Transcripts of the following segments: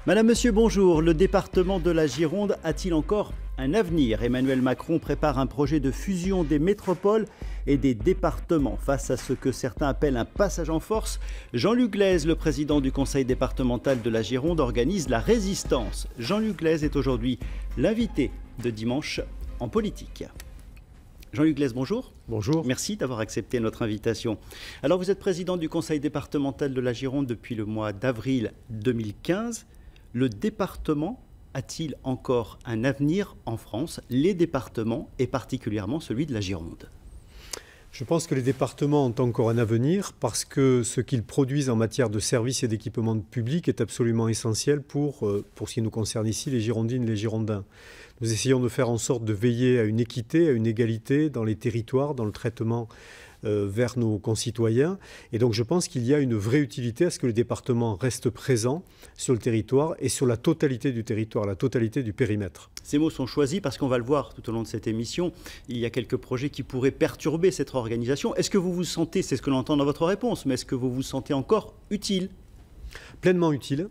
Madame, Monsieur, bonjour. Le département de la Gironde a-t-il encore un avenir? Emmanuel Macron prépare un projet de fusion des métropoles et des départements. Face à ce que certains appellent un passage en force, Jean-Luc Glaise, le président du conseil départemental de la Gironde, organise la résistance. Jean-Luc Glaise est aujourd'hui l'invité de Dimanche en politique. Jean-Luc Glaise, bonjour. Bonjour. Merci d'avoir accepté notre invitation. Alors, vous êtes président du conseil départemental de la Gironde depuis le mois d'avril 2015. Le département a-t-il encore un avenir en France, les départements et particulièrement celui de la Gironde? Je pense que les départements ont encore un avenir parce que ce qu'ils produisent en matière de services et d'équipements publics est absolument essentiel pour ce qui nous concerne ici, les Girondines et les Girondins. Nous essayons de faire en sorte de veiller à une équité, à une égalité dans les territoires, dans le traitement vers nos concitoyens. Et donc je pense qu'il y a une vraie utilité à ce que le département reste présent sur le territoire et sur la totalité du territoire, la totalité du périmètre. Ces mots sont choisis parce qu'on va le voir tout au long de cette émission. Il y a quelques projets qui pourraient perturber cette organisation. Est-ce que vous vous sentez, c'est ce que l'on entend dans votre réponse, mais est-ce que vous vous sentez encore utile? Pleinement utile,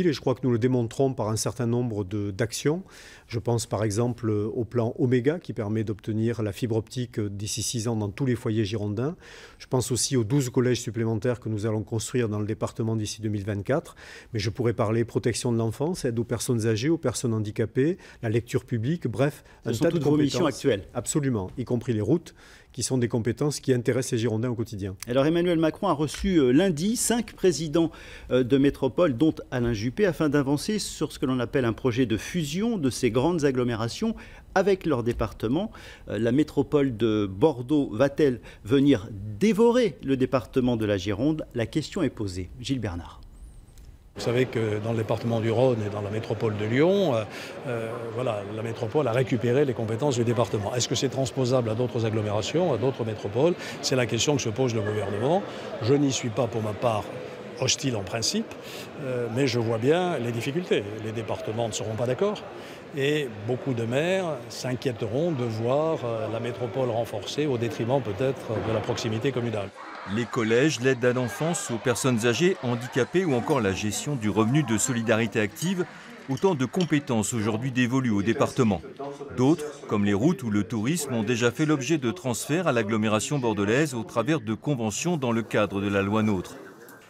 et je crois que nous le démontrons par un certain nombre d'actions. Je pense par exemple au plan Oméga qui permet d'obtenir la fibre optique d'ici 6 ans dans tous les foyers girondins. Je pense aussi aux 12 collèges supplémentaires que nous allons construire dans le département d'ici 2024. Mais je pourrais parler protection de l'enfance, aide aux personnes âgées, aux personnes handicapées, la lecture publique, bref, un tas de vos missions actuelles. Absolument, y compris les routes, qui sont des compétences qui intéressent les Girondins au quotidien. Alors Emmanuel Macron a reçu lundi 5 présidents de métropole, dont Alain Juppé, afin d'avancer sur ce que l'on appelle un projet de fusion de ces grandes agglomérations avec leur département. La métropole de Bordeaux va-t-elle venir dévorer le département de la Gironde? La question est posée. Gilles Bernard. Vous savez que dans le département du Rhône et dans la métropole de Lyon, la métropole a récupéré les compétences du département. Est-ce que c'est transposable à d'autres agglomérations, à d'autres métropoles? C'est la question que se pose le gouvernement. Je n'y suis pas pour ma part hostile en principe, mais je vois bien les difficultés. Les départements ne seront pas d'accord et beaucoup de maires s'inquiéteront de voir la métropole renforcée au détriment peut-être de la proximité communale. Les collèges, l'aide à l'enfance aux personnes âgées, handicapées ou encore la gestion du revenu de solidarité active, autant de compétences aujourd'hui dévolues au département. D'autres, comme les routes ou le tourisme, ont déjà fait l'objet de transferts à l'agglomération bordelaise au travers de conventions dans le cadre de la loi NOTRe.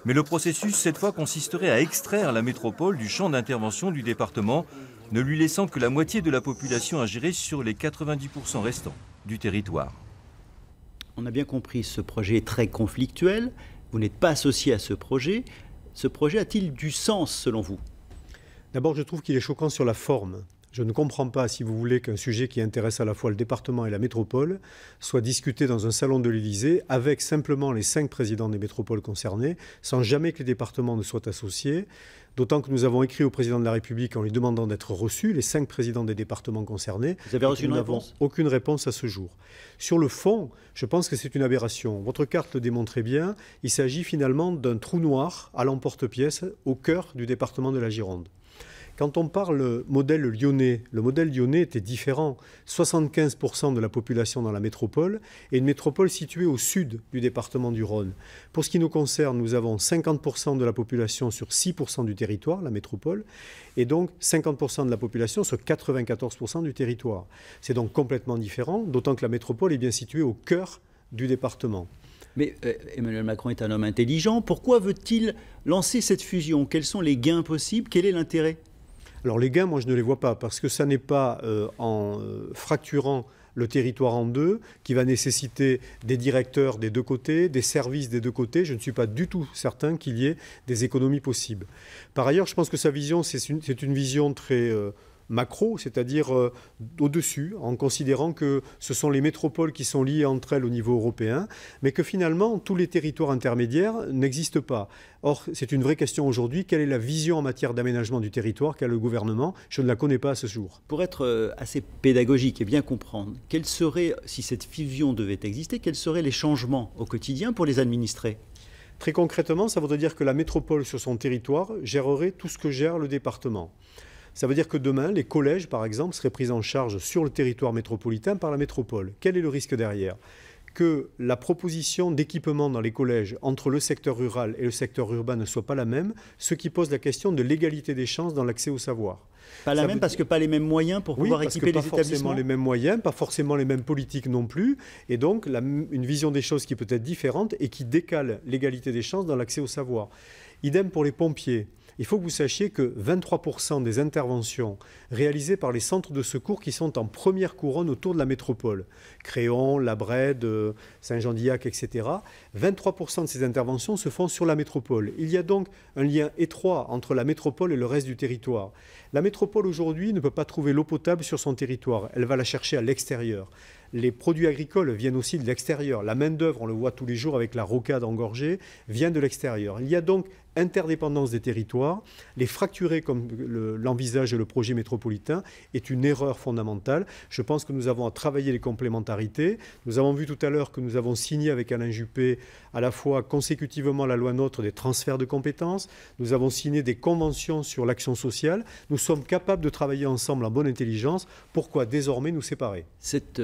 Mais le processus, cette fois, consisterait à extraire la métropole du champ d'intervention du département, ne lui laissant que la moitié de la population à gérer sur les 90% restants du territoire. On a bien compris, ce projet est très conflictuel. Vous n'êtes pas associé à ce projet. Ce projet a-t-il du sens selon vous? D'abord, je trouve qu'il est choquant sur la forme. Je ne comprends pas, si vous voulez, qu'un sujet qui intéresse à la fois le département et la métropole soit discuté dans un salon de l'Élysée avec simplement les 5 présidents des métropoles concernées, sans jamais que les départements ne soient associés. D'autant que nous avons écrit au président de la République en lui demandant d'être reçus, les 5 présidents des départements concernés. Vous avez reçu une réponse? Aucune réponse à ce jour. Sur le fond, je pense que c'est une aberration. Votre carte le démontrait bien. Il s'agit finalement d'un trou noir à l'emporte-pièce au cœur du département de la Gironde. Quand on parle modèle lyonnais, le modèle lyonnais était différent. 75% de la population dans la métropole et une métropole située au sud du département du Rhône. Pour ce qui nous concerne, nous avons 50% de la population sur 6% du territoire, la métropole, et donc 50% de la population sur 94% du territoire. C'est donc complètement différent, d'autant que la métropole est bien située au cœur du département. Mais Emmanuel Macron est un homme intelligent. Pourquoi veut-il lancer cette fusion? Quels sont les gains possibles? Quel est l'intérêt? Alors les gains, moi je ne les vois pas, parce que ça n'est pas en fracturant le territoire en deux qui va nécessiter des directeurs des deux côtés, des services des deux côtés. Je ne suis pas du tout certain qu'il y ait des économies possibles. Par ailleurs, je pense que sa vision, c'est une vision très macro, c'est-à-dire au-dessus, en considérant que ce sont les métropoles qui sont liées entre elles au niveau européen, mais que finalement, tous les territoires intermédiaires n'existent pas. Or, c'est une vraie question aujourd'hui. Quelle est la vision en matière d'aménagement du territoire qu'a le gouvernement? Je ne la connais pas à ce jour. Pour être assez pédagogique et bien comprendre, quels seraient, si cette fusion devait exister, quels seraient les changements au quotidien pour les administrés? Très concrètement, ça voudrait dire que la métropole sur son territoire gérerait tout ce que gère le département. Ça veut dire que demain, les collèges, par exemple, seraient pris en charge sur le territoire métropolitain par la métropole. Quel est le risque derrière? que la proposition d'équipement dans les collèges entre le secteur rural et le secteur urbain ne soit pas la même, ce qui pose la question de l'égalité des chances dans l'accès au savoir. Pas la même parce que pas les mêmes moyens pour pouvoir équiper les établissements. Pas forcément les mêmes moyens, pas forcément les mêmes politiques non plus, et donc une vision des choses qui peut être différente et qui décale l'égalité des chances dans l'accès au savoir. Idem pour les pompiers. Il faut que vous sachiez que 23% des interventions réalisées par les centres de secours qui sont en première couronne autour de la métropole, Créon, La Brède, Saint-Jean-d'Illac, etc., 23% de ces interventions se font sur la métropole. Il y a donc un lien étroit entre la métropole et le reste du territoire. La métropole aujourd'hui ne peut pas trouver l'eau potable sur son territoire, elle va la chercher à l'extérieur. Les produits agricoles viennent aussi de l'extérieur. La main-d'œuvre, on le voit tous les jours avec la rocade engorgée, vient de l'extérieur. Il y a donc interdépendance des territoires. Les fracturer comme l'envisage le projet métropolitain est une erreur fondamentale. Je pense que nous avons à travailler les complémentarités. Nous avons vu tout à l'heure que nous avons signé avec Alain Juppé à la fois consécutivement à la loi NOTRe des transferts de compétences. Nous avons signé des conventions sur l'action sociale. Nous sommes capables de travailler ensemble en bonne intelligence. Pourquoi désormais nous séparer ? Cette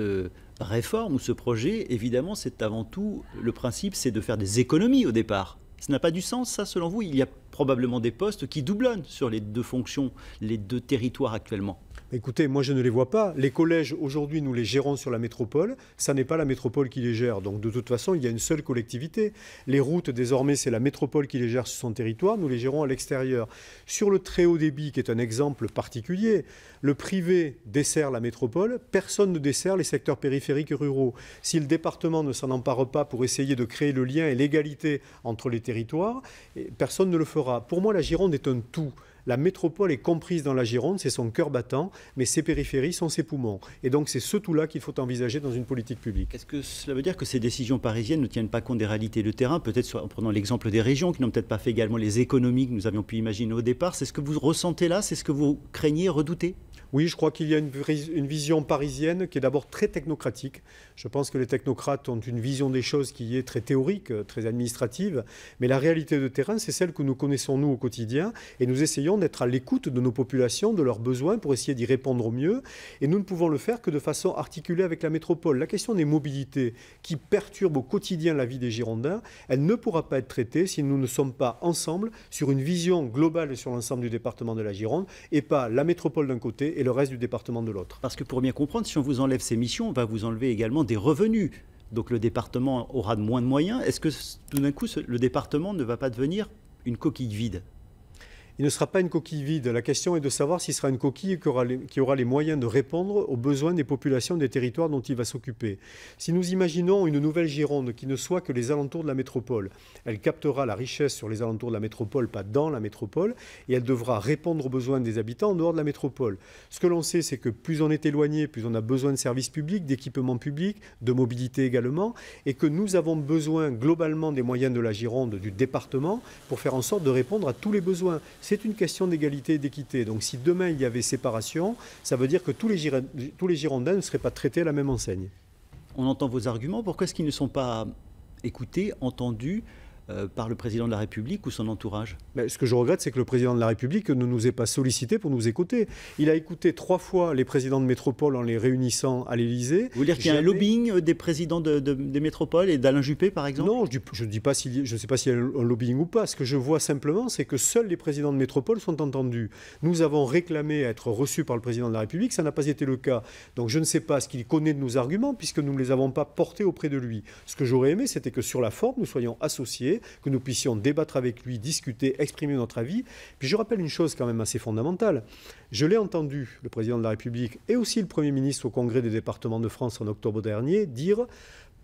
réforme ou ce projet, évidemment, c'est avant tout, le principe, c'est de faire des économies au départ. Ça n'a pas du sens, ça, selon vous? Il y a probablement des postes qui doublonnent sur les deux fonctions, les deux territoires actuellement. Écoutez, moi je ne les vois pas. Les collèges, aujourd'hui, nous les gérons sur la métropole. Ça n'est pas la métropole qui les gère. Donc de toute façon, il y a une seule collectivité. Les routes, désormais, c'est la métropole qui les gère sur son territoire. Nous les gérons à l'extérieur. Sur le très haut débit, qui est un exemple particulier, le privé dessert la métropole. Personne ne dessert les secteurs périphériques et ruraux. Si le département ne s'en empare pas pour essayer de créer le lien et l'égalité entre les territoires, personne ne le fera. Pour moi, la Gironde est un tout. La métropole est comprise dans la Gironde, c'est son cœur battant, mais ses périphéries sont ses poumons. Et donc c'est ce tout-là qu'il faut envisager dans une politique publique. Est-ce que cela veut dire que ces décisions parisiennes ne tiennent pas compte des réalités de terrain, peut-être en prenant l'exemple des régions qui n'ont peut-être pas fait également les économies que nous avions pu imaginer au départ? C'est ce que vous ressentez là? C'est ce que vous craignez, redoutez? Oui, je crois qu'il y a une vision parisienne qui est d'abord très technocratique. Je pense que les technocrates ont une vision des choses qui est très théorique, très administrative, mais la réalité de terrain, c'est celle que nous connaissons nous au quotidien, et nous essayons d'être à l'écoute de nos populations, de leurs besoins, pour essayer d'y répondre au mieux, et nous ne pouvons le faire que de façon articulée avec la métropole. La question des mobilités qui perturbent au quotidien la vie des Girondins, elle ne pourra pas être traitée si nous ne sommes pas ensemble sur une vision globale sur l'ensemble du département de la Gironde, et pas la métropole d'un côté et le reste du département de l'autre. Parce que pour bien comprendre, si on vous enlève ces missions, on va vous enlever également des revenus. Donc le département aura moins de moyens. Est-ce que tout d'un coup, le département ne va pas devenir une coquille vide ? Il ne sera pas une coquille vide. La question est de savoir s'il sera une coquille qui aura les moyens de répondre aux besoins des populations des territoires dont il va s'occuper. Si nous imaginons une nouvelle Gironde qui ne soit que les alentours de la métropole, elle captera la richesse sur les alentours de la métropole, pas dans la métropole, et elle devra répondre aux besoins des habitants en dehors de la métropole. Ce que l'on sait, c'est que plus on est éloigné, plus on a besoin de services publics, d'équipements publics, de mobilité également, et que nous avons besoin globalement des moyens de la Gironde, du département, pour faire en sorte de répondre à tous les besoins. C'est une question d'égalité et d'équité. Donc si demain il y avait séparation, ça veut dire que tous les Girondins ne seraient pas traités à la même enseigne. On entend vos arguments. Pourquoi est-ce qu'ils ne sont pas écoutés, entendus par le président de la République ou son entourage? Ce que je regrette, c'est que le président de la République ne nous ait pas sollicité pour nous écouter. Il a écouté 3 fois les présidents de métropole en les réunissant à l'Élysée. Vous voulez dire qu'il y a un lobbying des présidents des métropoles et d'Alain Juppé, par exemple? Non, je ne sais pas s'il y a un lobbying ou pas. Ce que je vois simplement, c'est que seuls les présidents de métropole sont entendus. Nous avons réclamé à être reçus par le président de la République. Ça n'a pas été le cas. Donc je ne sais pas ce qu'il connaît de nos arguments puisque nous ne les avons pas portés auprès de lui. Ce que j'aurais aimé, c'était que sur la forme, nous soyons associés, que nous puissions débattre avec lui, discuter, exprimer notre avis. Puis je rappelle une chose quand même assez fondamentale. Je l'ai entendu, le président de la République et aussi le Premier ministre au Congrès des départements de France en octobre dernier, dire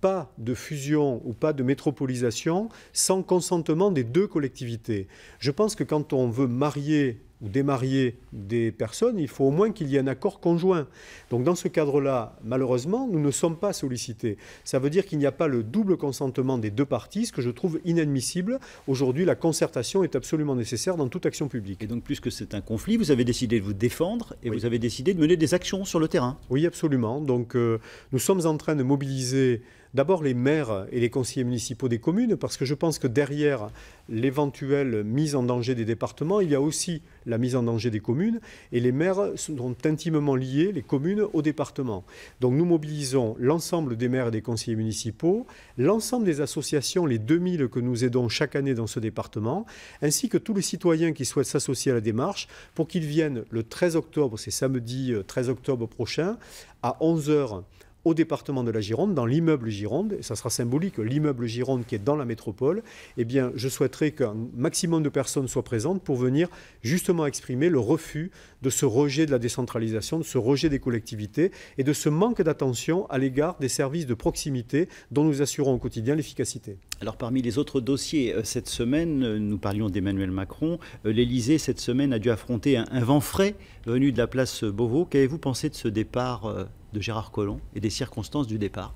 pas de fusion ou pas de métropolisation sans consentement des 2 collectivités. Je pense que quand on veut marier ou démarier des personnes, il faut au moins qu'il y ait un accord conjoint. Donc dans ce cadre-là, malheureusement, nous ne sommes pas sollicités. Ça veut dire qu'il n'y a pas le double consentement des 2 parties, ce que je trouve inadmissible. Aujourd'hui, la concertation est absolument nécessaire dans toute action publique. Et donc, puisque c'est un conflit, vous avez décidé de vous défendre et vous avez décidé de mener des actions sur le terrain. Oui, absolument. Donc nous sommes en train de mobiliser d'abord les maires et les conseillers municipaux des communes, parce que je pense que derrière l'éventuelle mise en danger des départements, il y a aussi la mise en danger des communes, et les maires sont intimement liés, les communes, aux départements. Donc nous mobilisons l'ensemble des maires et des conseillers municipaux, l'ensemble des associations, les 2000 que nous aidons chaque année dans ce département, ainsi que tous les citoyens qui souhaitent s'associer à la démarche, pour qu'ils viennent le 13 octobre, c'est samedi 13 octobre prochain, à 11 h au département de la Gironde, dans l'immeuble Gironde, et ça sera symbolique, l'immeuble Gironde qui est dans la métropole, eh bien, je souhaiterais qu'un maximum de personnes soient présentes pour venir justement exprimer le refus de ce rejet de la décentralisation, de ce rejet des collectivités et de ce manque d'attention à l'égard des services de proximité dont nous assurons au quotidien l'efficacité. Alors parmi les autres dossiers, cette semaine, nous parlions d'Emmanuel Macron, l'Élysée cette semaine a dû affronter un vent frais venu de la place Beauvau. Qu'avez-vous pensé de ce départ de Gérard Collomb et des circonstances du départ?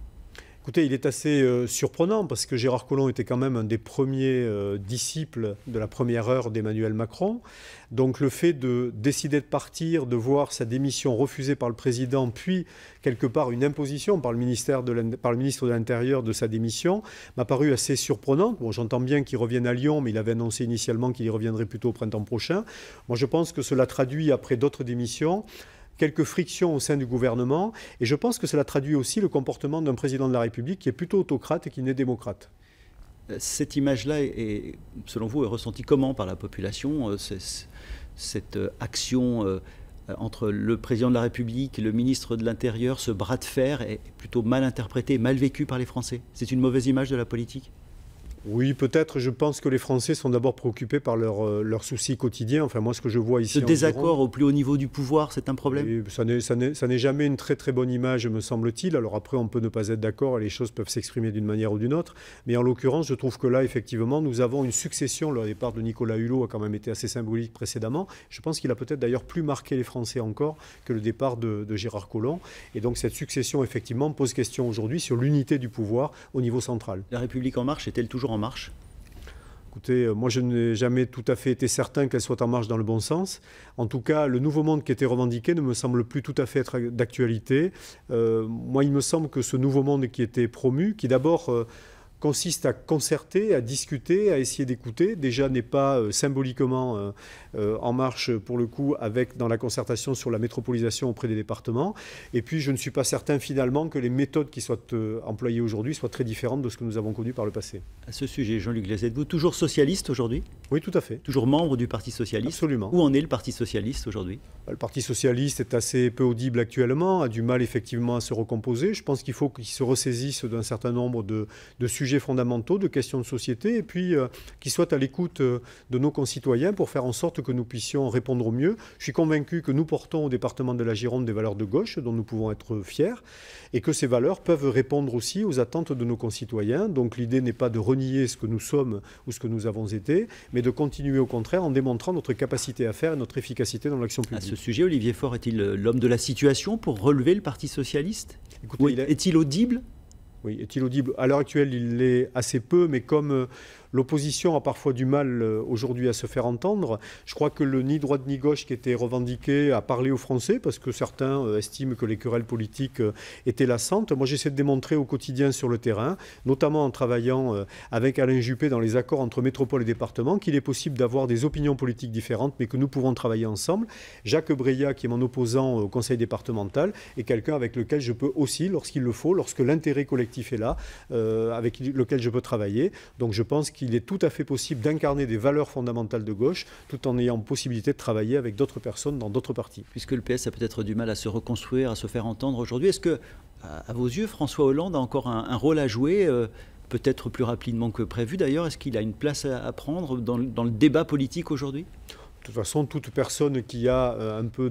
Écoutez, il est assez surprenant parce que Gérard Collomb était quand même un des premiers disciples de la première heure d'Emmanuel Macron. Donc le fait de décider de partir, de voir sa démission refusée par le président, puis quelque part une imposition par le ministre de l'Intérieur de sa démission, m'a paru assez surprenante. Bon, j'entends bien qu'il revienne à Lyon, mais il avait annoncé initialement qu'il y reviendrait plutôt au printemps prochain. Moi, je pense que cela traduit, après d'autres démissions, quelques frictions au sein du gouvernement, et je pense que cela traduit aussi le comportement d'un président de la République qui est plutôt autocrate et qui n'est démocrate. Cette image-là, selon vous, est ressentie comment par la population, cette action entre le président de la République et le ministre de l'Intérieur, ce bras de fer est plutôt mal interprété, mal vécu par les Français? C'est une mauvaise image de la politique? Oui, peut-être. Je pense que les Français sont d'abord préoccupés par leurs soucis quotidiens. Enfin, moi, ce que je vois ici... Ce désaccord au plus haut niveau du pouvoir, c'est un problème? Oui, ça n'est jamais une très très bonne image, me semble-t-il. Alors après, on peut ne pas être d'accord et les choses peuvent s'exprimer d'une manière ou d'une autre. Mais en l'occurrence, je trouve que là, effectivement, nous avons une succession. Le départ de Nicolas Hulot a quand même été assez symbolique précédemment. Je pense qu'il a peut-être d'ailleurs plus marqué les Français encore que le départ de Gérard Collomb. Et donc cette succession, effectivement, pose question aujourd'hui sur l'unité du pouvoir au niveau central. La République En Marche est-elle toujours en marche? Écoutez, moi je n'ai jamais tout à fait été certain qu'elle soit en marche dans le bon sens. En tout cas, le nouveau monde qui était revendiqué ne me semble plus tout à fait être d'actualité. Moi, il me semble que ce nouveau monde qui était promu, qui d'abord consiste à concerter, à discuter, à essayer d'écouter, déjà n'est pas symboliquement en marche pour le coup dans la concertation sur la métropolisation auprès des départements. Et puis je ne suis pas certain finalement que les méthodes qui soient employées aujourd'hui soient très différentes de ce que nous avons connu par le passé. À ce sujet, Jean-Luc Gleyze, êtes-vous toujours socialiste aujourd'hui? Oui, tout à fait. Toujours membre du Parti socialiste? Absolument. Où en est le Parti socialiste aujourd'hui? Le Parti socialiste est assez peu audible actuellement, a du mal effectivement à se recomposer. Je pense qu'il faut qu'il se ressaisisse d'un certain nombre de sujets fondamentaux, de questions de société, et puis qu'il soit à l'écoute de nos concitoyens pour faire en sorte que nous puissions répondre au mieux. Je suis convaincu que nous portons au département de la Gironde des valeurs de gauche dont nous pouvons être fiers, et que ces valeurs peuvent répondre aussi aux attentes de nos concitoyens. Donc l'idée n'est pas de renier ce que nous sommes ou ce que nous avons été, mais de continuer au contraire en démontrant notre capacité à faire et notre efficacité dans l'action publique. À ce sujet, Olivier Faure est-il l'homme de la situation pour relever le Parti socialiste? Écoutez, est-il audible? Oui, est-il audible? À l'heure actuelle, il l'est assez peu, mais comme l'opposition a parfois du mal aujourd'hui à se faire entendre, je crois que le ni droite ni gauche qui était revendiqué a parlé aux Français, parce que certains estiment que les querelles politiques étaient lassantes. Moi, j'essaie de démontrer au quotidien sur le terrain, notamment en travaillant avec Alain Juppé dans les accords entre métropole et département, qu'il est possible d'avoir des opinions politiques différentes, mais que nous pouvons travailler ensemble. Jacques Breillat, qui est mon opposant au conseil départemental, est quelqu'un avec lequel je peux aussi, lorsqu'il le faut, lorsque l'intérêt collectif est là, avec lequel je peux travailler. Donc je pense qu'il est tout à fait possible d'incarner des valeurs fondamentales de gauche tout en ayant possibilité de travailler avec d'autres personnes dans d'autres partis. Puisque le PS a peut-être du mal à se reconstruire, à se faire entendre aujourd'hui, est-ce que, à vos yeux, François Hollande a encore un rôle à jouer, peut-être plus rapidement que prévu d'ailleurs? Est-ce qu'il a une place à prendre dans le débat politique aujourd'hui? De toute façon, toute personne qui a un peu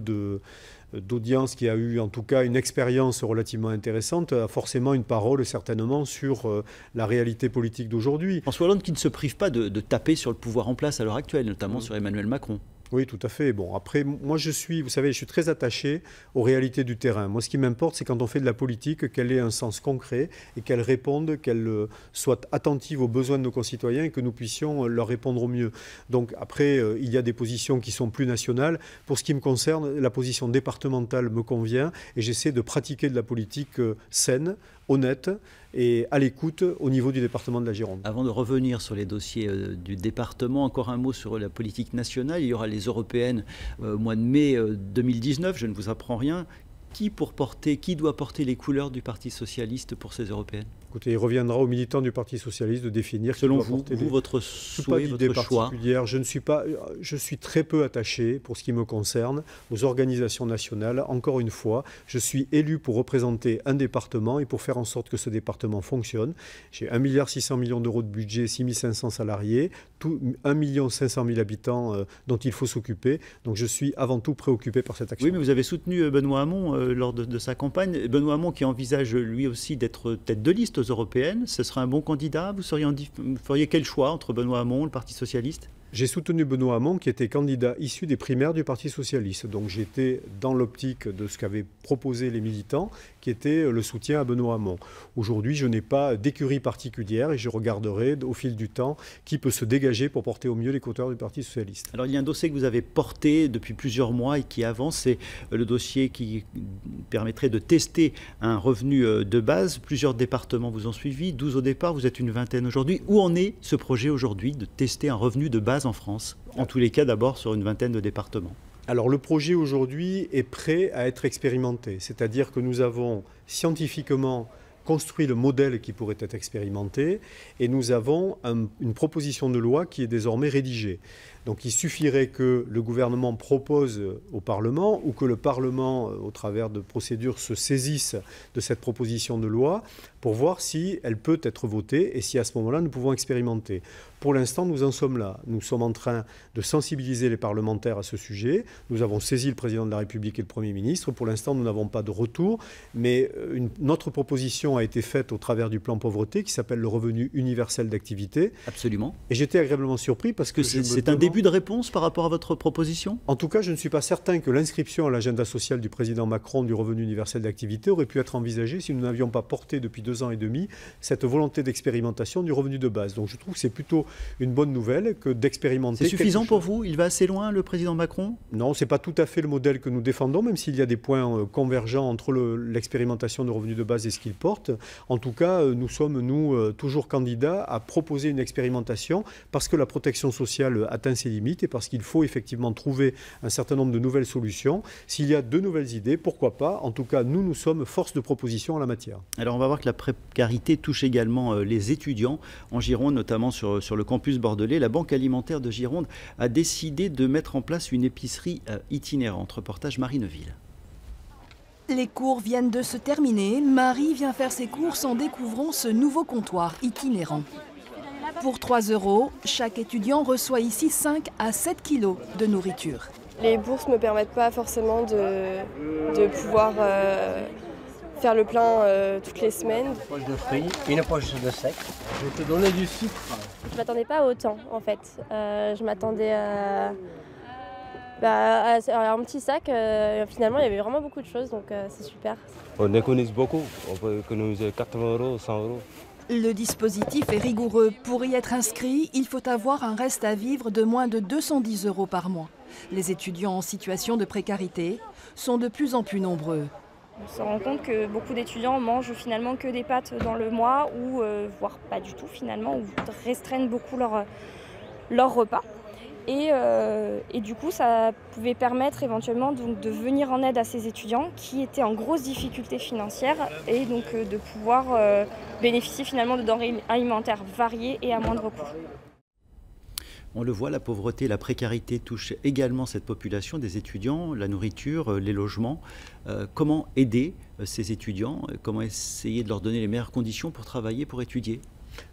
d'audience, qui a eu en tout cas une expérience relativement intéressante, a forcément une parole certainement sur la réalité politique d'aujourd'hui. François Hollande qui ne se prive pas de taper sur le pouvoir en place à l'heure actuelle, notamment sur Emmanuel Macron. Oui, tout à fait. Bon, après, moi, vous savez, je suis très attaché aux réalités du terrain. Moi, ce qui m'importe, c'est quand on fait de la politique, qu'elle ait un sens concret et qu'elle réponde, qu'elle soit attentive aux besoins de nos concitoyens et que nous puissions leur répondre au mieux. Donc, après, il y a des positions qui sont plus nationales. Pour ce qui me concerne, la position départementale me convient et j'essaie de pratiquer de la politique saine, honnête et à l'écoute au niveau du département de la Gironde. Avant de revenir sur les dossiers du département, encore un mot sur la politique nationale. Il y aura les européennes au mois de mai 2019, je ne vous apprends rien. Qui doit porter les couleurs du Parti socialiste pour ces européennes? Écoutez, il reviendra aux militants du Parti socialiste de définir. Selon vous, votre souhait, votre choix. Je suis très peu attaché, pour ce qui me concerne, aux organisations nationales. Encore une fois, je suis élu pour représenter un département et pour faire en sorte que ce département fonctionne. J'ai 1,6 milliard d'euros de budget, 6 500 salariés, 1 500 000 habitants dont il faut s'occuper. Donc je suis avant tout préoccupé par cette action. Oui, mais vous avez soutenu Benoît Hamon lors de sa campagne. Benoît Hamon qui envisage lui aussi d'être tête de liste aux européennes. Ce serait un bon candidat? Vous feriez quel choix entre Benoît Hamon, le Parti socialiste? J'ai soutenu Benoît Hamon qui était candidat issu des primaires du Parti socialiste. Donc j'étais dans l'optique de ce qu'avaient proposé les militants, qui était le soutien à Benoît Hamon. Aujourd'hui, je n'ai pas d'écurie particulière et je regarderai au fil du temps qui peut se dégager pour porter au mieux les couleurs du Parti socialiste. Alors il y a un dossier que vous avez porté depuis plusieurs mois et qui avance, c'est le dossier qui permettrait de tester un revenu de base. Plusieurs départements vous ont suivi, 12 au départ, vous êtes une vingtaine aujourd'hui. Où en est ce projet aujourd'hui de tester un revenu de base en France? En tous les cas, d'abord sur une vingtaine de départements. Alors le projet aujourd'hui est prêt à être expérimenté, c'est-à-dire que nous avons scientifiquement construit le modèle qui pourrait être expérimenté et nous avons une proposition de loi qui est désormais rédigée. Donc il suffirait que le gouvernement propose au Parlement ou que le Parlement, au travers de procédures, se saisisse de cette proposition de loi pour voir si elle peut être votée et si à ce moment-là nous pouvons expérimenter. Pour l'instant, nous en sommes là. Nous sommes en train de sensibiliser les parlementaires à ce sujet. Nous avons saisi le président de la République et le Premier ministre. Pour l'instant, nous n'avons pas de retour, mais notre proposition a été faite au travers du plan pauvreté qui s'appelle le revenu universel d'activité. Absolument. Et j'étais agréablement surpris parce que c'est un début de réponse par rapport à votre proposition? En tout cas, je ne suis pas certain que l'inscription à l'agenda social du président Macron du revenu universel d'activité aurait pu être envisagée si nous n'avions pas porté depuis 2 ans et demi cette volonté d'expérimentation du revenu de base. Donc je trouve que c'est plutôt une bonne nouvelle que d'expérimenter. C'est suffisant pour vous? Il va assez loin, le président Macron? Non, ce n'est pas tout à fait le modèle que nous défendons, même s'il y a des points convergents entre l'expérimentation de revenu de base et ce qu'il porte. En tout cas, nous sommes, toujours candidats à proposer une expérimentation parce que la protection sociale atteint ses limites et parce qu'il faut effectivement trouver un certain nombre de nouvelles solutions. S'il y a de nouvelles idées, pourquoi pas? En tout cas, nous sommes force de proposition en la matière. Alors on va voir que la précarité touche également les étudiants en Gironde, notamment sur le campus bordelais. La Banque alimentaire de Gironde a décidé de mettre en place une épicerie itinérante. Reportage Marie Neuville. Les cours viennent de se terminer. Marie vient faire ses courses en découvrant ce nouveau comptoir itinérant. Pour 3 €, chaque étudiant reçoit ici 5 à 7 kilos de nourriture. Les bourses ne me permettent pas forcément de pouvoir faire le plein toutes les semaines. Une poche de fruits, une poche de sec. Je vais te donner du sucre. Je ne m'attendais pas à autant en fait. Je m'attendais à un petit sac. Finalement, il y avait vraiment beaucoup de choses, donc c'est super. On économise beaucoup. On peut économiser 80 €, 100 €. Le dispositif est rigoureux. Pour y être inscrit, il faut avoir un reste à vivre de moins de 210 € par mois. Les étudiants en situation de précarité sont de plus en plus nombreux. On se rend compte que beaucoup d'étudiants mangent finalement que des pâtes dans le mois ou voire pas du tout finalement, ou restreignent beaucoup leur repas. Et du coup, ça pouvait permettre éventuellement donc, de venir en aide à ces étudiants qui étaient en grosse difficulté financière et donc de pouvoir bénéficier finalement de denrées alimentaires variées et à moindre coût. On le voit, la pauvreté, la précarité touche également cette population des étudiants, la nourriture, les logements. Comment aider ces étudiants? Comment essayer de leur donner les meilleures conditions pour travailler, pour étudier?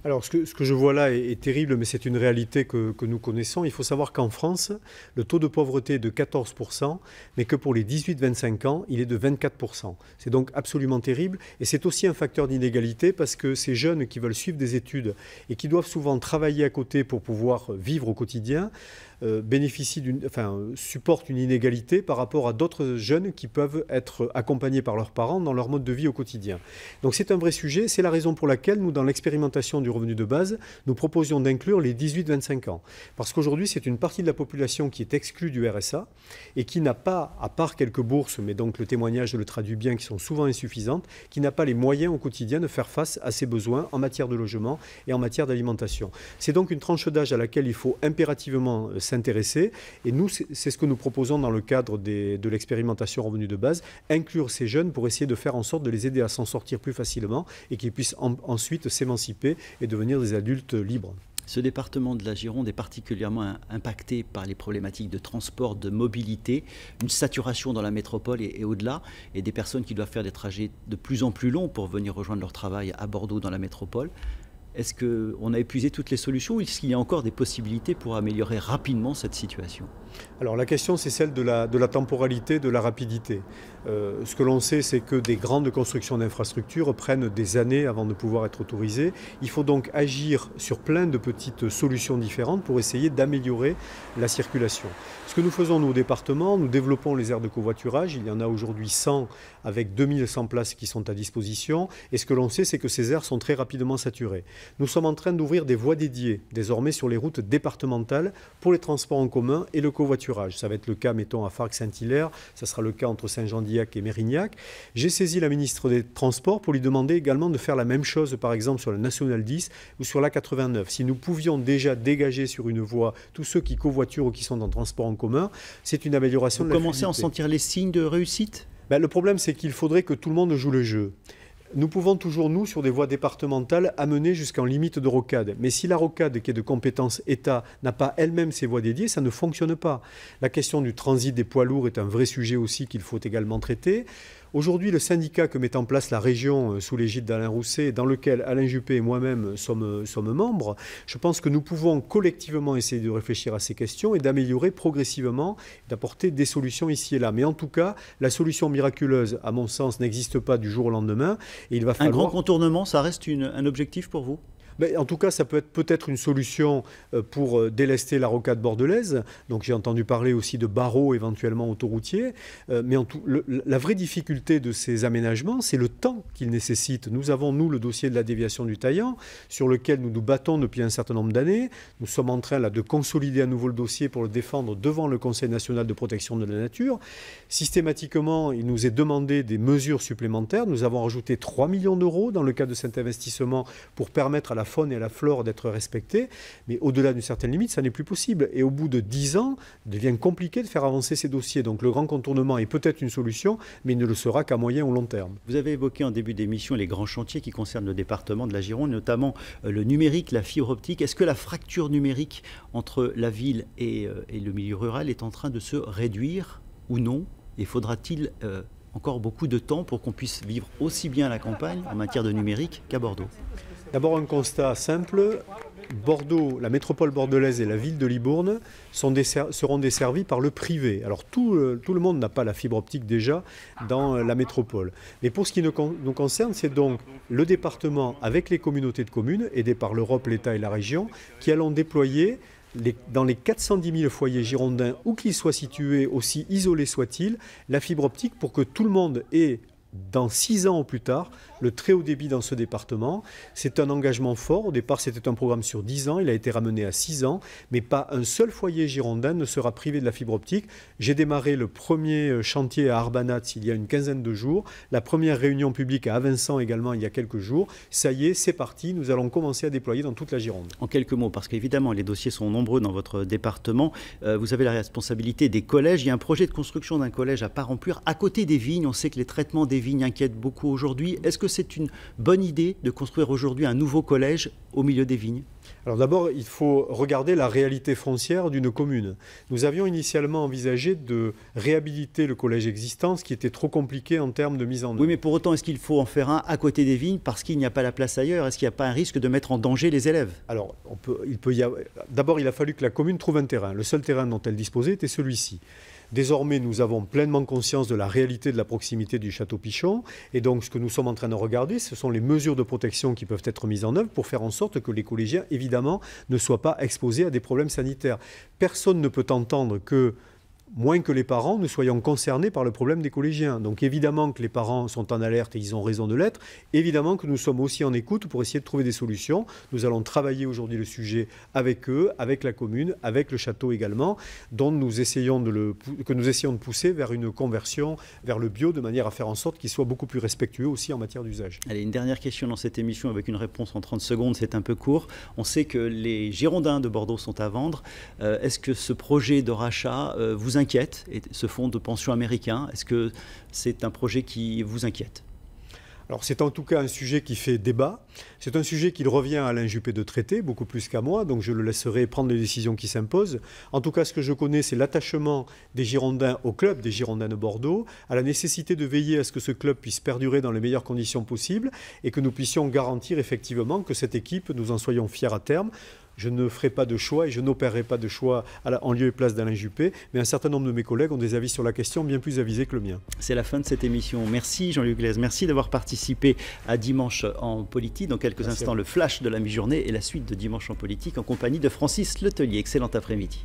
Alors, ce que je vois là est terrible, mais c'est une réalité que nous connaissons. Il faut savoir qu'en France, le taux de pauvreté est de 14%, mais que pour les 18-25 ans, il est de 24%. C'est donc absolument terrible. Et c'est aussi un facteur d'inégalité parce que ces jeunes qui veulent suivre des études et qui doivent souvent travailler à côté pour pouvoir vivre au quotidien, supportent une inégalité par rapport à d'autres jeunes qui peuvent être accompagnés par leurs parents dans leur mode de vie au quotidien. Donc c'est un vrai sujet, c'est la raison pour laquelle nous, dans l'expérimentation du revenu de base, nous proposions d'inclure les 18-25 ans. Parce qu'aujourd'hui, c'est une partie de la population qui est exclue du RSA et qui n'a pas, à part quelques bourses, mais donc le témoignage le traduit bien, qui sont souvent insuffisantes, qui n'a pas les moyens au quotidien de faire face à ses besoins en matière de logement et en matière d'alimentation. C'est donc une tranche d'âge à laquelle il faut impérativement s'intéresser. Et nous, c'est ce que nous proposons dans le cadre de l'expérimentation revenu de base, inclure ces jeunes pour essayer de faire en sorte de les aider à s'en sortir plus facilement et qu'ils puissent ensuite s'émanciper et devenir des adultes libres. Ce département de la Gironde est particulièrement impacté par les problématiques de transport, de mobilité, une saturation dans la métropole et au-delà, et des personnes qui doivent faire des trajets de plus en plus longs pour venir rejoindre leur travail à Bordeaux dans la métropole. Est-ce qu'on a épuisé toutes les solutions ou est-ce qu'il y a encore des possibilités pour améliorer rapidement cette situation? Alors la question, c'est celle de la temporalité, de la rapidité. Ce que l'on sait, c'est que des grandes constructions d'infrastructures prennent des années avant de pouvoir être autorisées. Il faut donc agir sur plein de petites solutions différentes pour essayer d'améliorer la circulation. Ce que nous faisons, nous, au département, nous développons les aires de covoiturage. Il y en a aujourd'hui 100 avec 2100 places qui sont à disposition. Et ce que l'on sait, c'est que ces aires sont très rapidement saturées. Nous sommes en train d'ouvrir des voies dédiées, désormais sur les routes départementales, pour les transports en commun et le covoiturage. Ça va être le cas, mettons, à Farc-Saint-Hilaire, ça sera le cas entre Saint-Jean-d'Illac et Mérignac. J'ai saisi la ministre des Transports pour lui demander également de faire la même chose, par exemple, sur la Nationale 10 ou sur la 89. Si nous pouvions déjà dégager sur une voie tous ceux qui covoiturent ou qui sont en transport en commun, c'est une amélioration de la fluidité. Vous commencez à en sentir les signes de réussite? Le problème, c'est qu'il faudrait que tout le monde joue le jeu. Nous pouvons toujours, nous, sur des voies départementales, amener jusqu'en limite de rocade. Mais si la rocade, qui est de compétence État, n'a pas elle-même ses voies dédiées, ça ne fonctionne pas. La question du transit des poids lourds est un vrai sujet aussi qu'il faut également traiter. Aujourd'hui, le syndicat que met en place la région sous l'égide d'Alain Rousset, dans lequel Alain Juppé et moi-même sommes membres, je pense que nous pouvons collectivement essayer de réfléchir à ces questions et d'améliorer progressivement, d'apporter des solutions ici et là. Mais en tout cas, la solution miraculeuse, à mon sens, n'existe pas du jour au lendemain. Et il va falloir... Un grand contournement, ça reste un objectif pour vous? En tout cas, ça peut être peut-être une solution pour délester la rocade bordelaise. Donc j'ai entendu parler aussi de barreaux éventuellement autoroutiers. Mais la vraie difficulté de ces aménagements, c'est le temps qu'ils nécessitent. Nous avons, nous, le dossier de la déviation du Taillan, sur lequel nous nous battons depuis un certain nombre d'années. Nous sommes en train là, de consolider à nouveau le dossier pour le défendre devant le Conseil national de protection de la nature. Systématiquement, il nous est demandé des mesures supplémentaires. Nous avons rajouté 3 millions d'euros dans le cadre de cet investissement pour permettre à la faune et à la flore d'être respectées, mais au-delà d'une certaine limite, ça n'est plus possible. Et au bout de 10 ans, il devient compliqué de faire avancer ces dossiers. Donc le grand contournement est peut-être une solution, mais il ne le sera qu'à moyen ou long terme. Vous avez évoqué en début d'émission les grands chantiers qui concernent le département de la Gironde, notamment le numérique, la fibre optique. Est-ce que la fracture numérique entre la ville et le milieu rural est en train de se réduire ou non? Et faudra-t-il encore beaucoup de temps pour qu'on puisse vivre aussi bien à la campagne en matière de numérique qu'à Bordeaux? D'abord un constat simple, Bordeaux, la métropole bordelaise et la ville de Libourne seront desservies par le privé. Alors tout le monde n'a pas la fibre optique déjà dans la métropole. Mais pour ce qui nous concerne, c'est donc le département avec les communautés de communes, aidés par l'Europe, l'État et la région, qui allons déployer dans les 410 000 foyers girondins, où qu'ils soient situés, aussi isolés soient-ils, la fibre optique pour que tout le monde ait, dans 6 ans ou plus tard, le très haut débit dans ce département. C'est un engagement fort. Au départ, c'était un programme sur 10 ans. Il a été ramené à 6 ans. Mais pas un seul foyer girondin ne sera privé de la fibre optique. J'ai démarré le premier chantier à Arbanat il y a une quinzaine de jours. La première réunion publique à Avincent également il y a quelques jours. Ça y est, c'est parti. Nous allons commencer à déployer dans toute la Gironde. En quelques mots, parce qu'évidemment, les dossiers sont nombreux dans votre département. Vous avez la responsabilité des collèges. Il y a un projet de construction d'un collège à Parampure, à côté des vignes. On sait que les traitements des vignes inquiètent beaucoup aujourd'hui. Est-ce que c'est une bonne idée de construire aujourd'hui un nouveau collège au milieu des vignes? Alors d'abord, il faut regarder la réalité foncière d'une commune. Nous avions initialement envisagé de réhabiliter le collège existant, ce qui était trop compliqué en termes de mise en œuvre. Oui, mais pour autant, est-ce qu'il faut en faire un à côté des vignes parce qu'il n'y a pas la place ailleurs? Est-ce qu'il n'y a pas un risque de mettre en danger les élèves? Alors, d'abord, il a fallu que la commune trouve un terrain. Le seul terrain dont elle disposait était celui-ci. Désormais, nous avons pleinement conscience de la réalité de la proximité du château Pichon. Et donc, ce que nous sommes en train de regarder, ce sont les mesures de protection qui peuvent être mises en œuvre pour faire en sorte que les collégiens, évidemment, ne soient pas exposés à des problèmes sanitaires. Personne ne peut entendre que, moins que les parents, nous soyons concernés par le problème des collégiens. Donc évidemment que les parents sont en alerte et ils ont raison de l'être. Évidemment que nous sommes aussi en écoute pour essayer de trouver des solutions. Nous allons travailler aujourd'hui le sujet avec eux, avec la commune, avec le château également, dont nous essayons de pousser vers une conversion vers le bio de manière à faire en sorte qu'il soit beaucoup plus respectueux aussi en matière d'usage. Allez, une dernière question dans cette émission avec une réponse en 30 secondes, c'est un peu court. On sait que les Girondins de Bordeaux sont à vendre. Est-ce que ce projet de rachat vous inquiète, et ce fonds de pension américain, est-ce que c'est un projet qui vous inquiète? Alors c'est en tout cas un sujet qui fait débat. C'est un sujet qu'il revient à Alain Juppé de traiter, beaucoup plus qu'à moi, donc je le laisserai prendre les décisions qui s'imposent. En tout cas, ce que je connais, c'est l'attachement des Girondins au club des Girondins de Bordeaux, à la nécessité de veiller à ce que ce club puisse perdurer dans les meilleures conditions possibles et que nous puissions garantir effectivement que cette équipe, nous en soyons fiers à terme. Je ne ferai pas de choix et je n'opérerai pas de choix en lieu et place d'Alain Juppé, mais un certain nombre de mes collègues ont des avis sur la question bien plus avisés que le mien. C'est la fin de cette émission. Merci Jean-Luc Glaise, merci d'avoir participé à Dimanche en politique. Dans quelques instants, le flash de la mi-journée et la suite de Dimanche en politique en compagnie de Francis Letellier. Excellent après-midi.